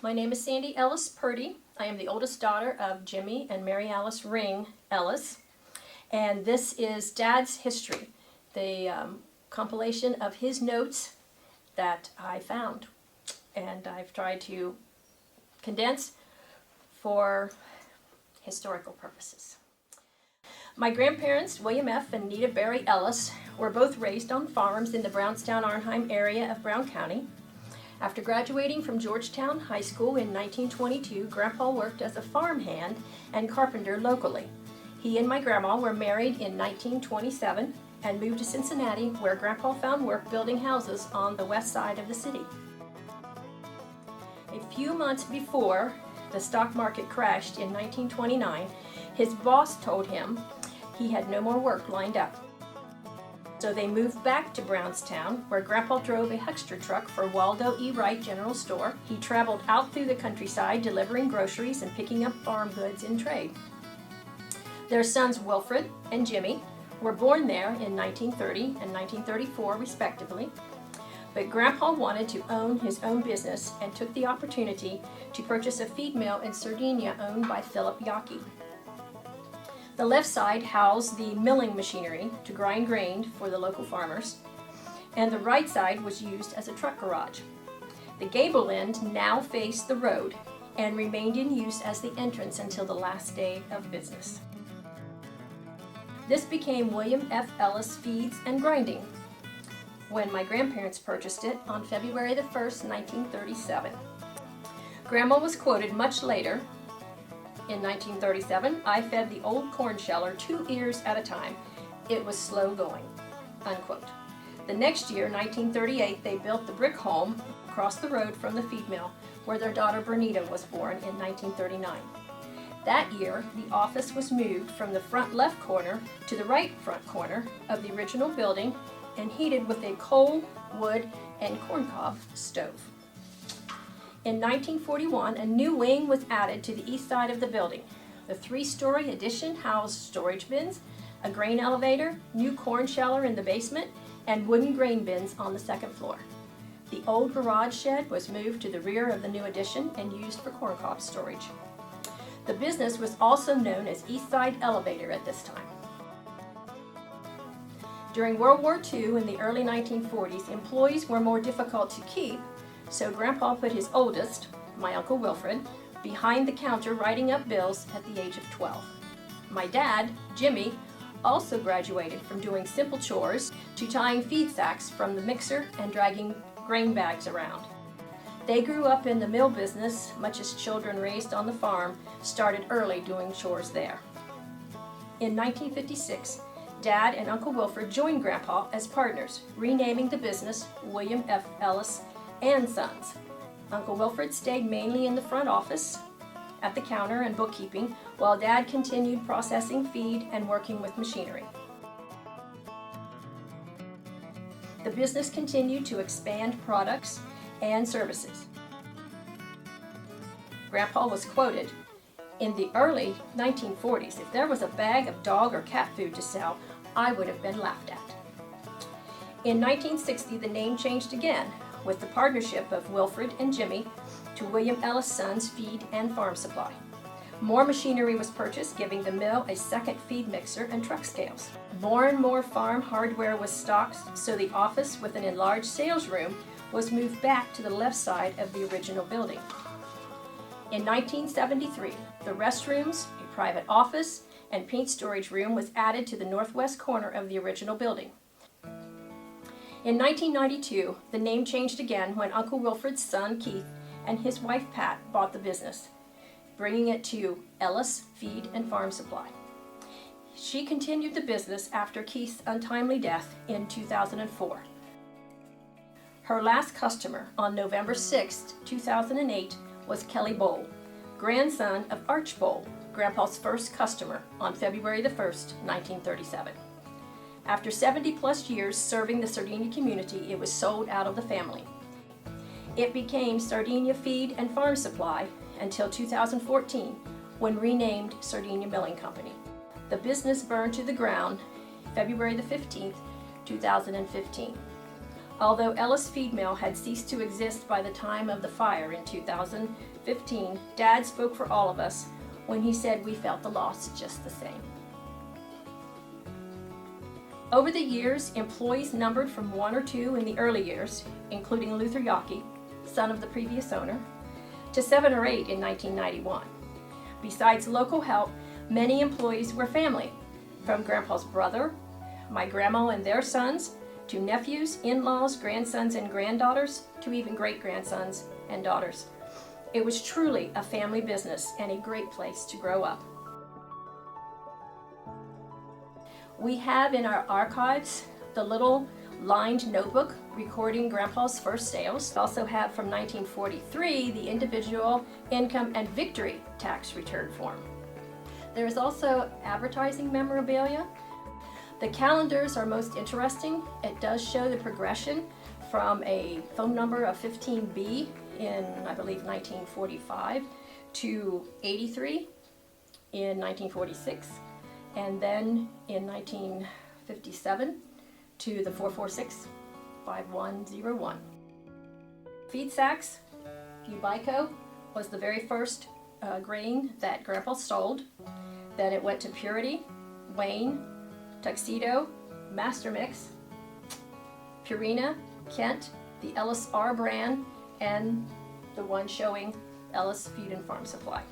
My name is Sandy Ellis Purdy. I am the oldest daughter of Jimmy and Mary Alice Ring Ellis. And this is Dad's history, the compilation of his notes that I found. And I've tried to condense for historical purposes. My grandparents, William F. and Nita Berry Ellis, were both raised on farms in the Brownstown-Arnheim area of Brown County. After graduating from Georgetown High School in 1922, Grandpa worked as a farmhand and carpenter locally. He and my grandma were married in 1927 and moved to Cincinnati, where Grandpa found work building houses on the west side of the city. A few months before the stock market crashed in 1929, his boss told him he had no more work lined up. So they moved back to Brownstown, where Grandpa drove a huckster truck for Waldo E. Wright General Store. He traveled out through the countryside delivering groceries and picking up farm goods in trade. Their sons Wilfred and Jimmy were born there in 1930 and 1934 respectively, but Grandpa wanted to own his own business and took the opportunity to purchase a feed mill in Sardinia owned by Philip Yockey. The left side housed the milling machinery to grind grain for the local farmers, and the right side was used as a truck garage. The gable end now faced the road and remained in use as the entrance until the last day of business. This became William F. Ellis Feeds and Grinding when my grandparents purchased it on February the 1st, 1937. Grandma was quoted much later. In 1937, I fed the old corn sheller 2 ears at a time. It was slow going, unquote. The next year, 1938, they built the brick home across the road from the feed mill, where their daughter Bernita was born in 1939. That year, the office was moved from the front left corner to the right front corner of the original building and heated with a coal, wood, and corncob stove. In 1941, a new wing was added to the east side of the building. The 3-story addition housed storage bins, a grain elevator, new corn sheller in the basement, and wooden grain bins on the second floor. The old garage shed was moved to the rear of the new addition and used for corncob storage. The business was also known as East Side Elevator at this time. During World War II in the early 1940s, employees were more difficult to keep, so Grandpa put his oldest, my Uncle Wilfred, behind the counter writing up bills at the age of 12. My dad, Jimmy, also graduated from doing simple chores to tying feed sacks from the mixer and dragging grain bags around. They grew up in the mill business, much as children raised on the farm started early doing chores there. In 1956, Dad and Uncle Wilfred joined Grandpa as partners, renaming the business William F. Ellis and Sons. Uncle Wilfred stayed mainly in the front office, at the counter and bookkeeping, while Dad continued processing feed and working with machinery. The business continued to expand products and services. Grandpa was quoted, "In the early 1940s, if there was a bag of dog or cat food to sell, I would have been laughed at." In 1960, the name changed again, with the partnership of Wilfred and Jimmy to William Ellis Sons Feed and Farm Supply. More machinery was purchased, giving the mill a second feed mixer and truck scales. More and more farm hardware was stocked, so the office with an enlarged sales room was moved back to the left side of the original building. In 1973, the restrooms, a private office, and paint storage room was added to the northwest corner of the original building. In 1992, the name changed again when Uncle Wilfred's son Keith and his wife Pat bought the business, bringing it to Ellis Feed and Farm Supply. She continued the business after Keith's untimely death in 2004. Her last customer on November 6, 2008 was Kelly Bowl, grandson of Arch Bowl, Grandpa's first customer on February the 1st, 1937. After 70-plus years serving the Sardinia community, it was sold out of the family. It became Sardinia Feed and Farm Supply until 2014, when renamed Sardinia Milling Company. The business burned to the ground February the 15th, 2015. Although Ellis Feedmill had ceased to exist by the time of the fire in 2015, Dad spoke for all of us when he said we felt the loss just the same. Over the years, employees numbered from 1 or 2 in the early years, including Luther Yockey, son of the previous owner, to 7 or 8 in 1991. Besides local help, many employees were family, from Grandpa's brother, my grandma and their sons, to nephews, in-laws, grandsons and granddaughters, to even great-grandsons and daughters. It was truly a family business and a great place to grow up. We have in our archives the little lined notebook recording Grandpa's first sales. We also have from 1943 the individual income and victory tax return form. There is also advertising memorabilia. The calendars are most interesting. It does show the progression from a phone number of 15B in, I believe, 1945 to 83 in 1946, and then in 1957 to the 446-5101. Feed sacks, Ubico was the very first grain that Grandpa sold. Then it went to Purity, Wayne, Tuxedo, Master Mix, Purina, Kent, the Ellis R brand, and the one showing Ellis Feed and Farm Supply.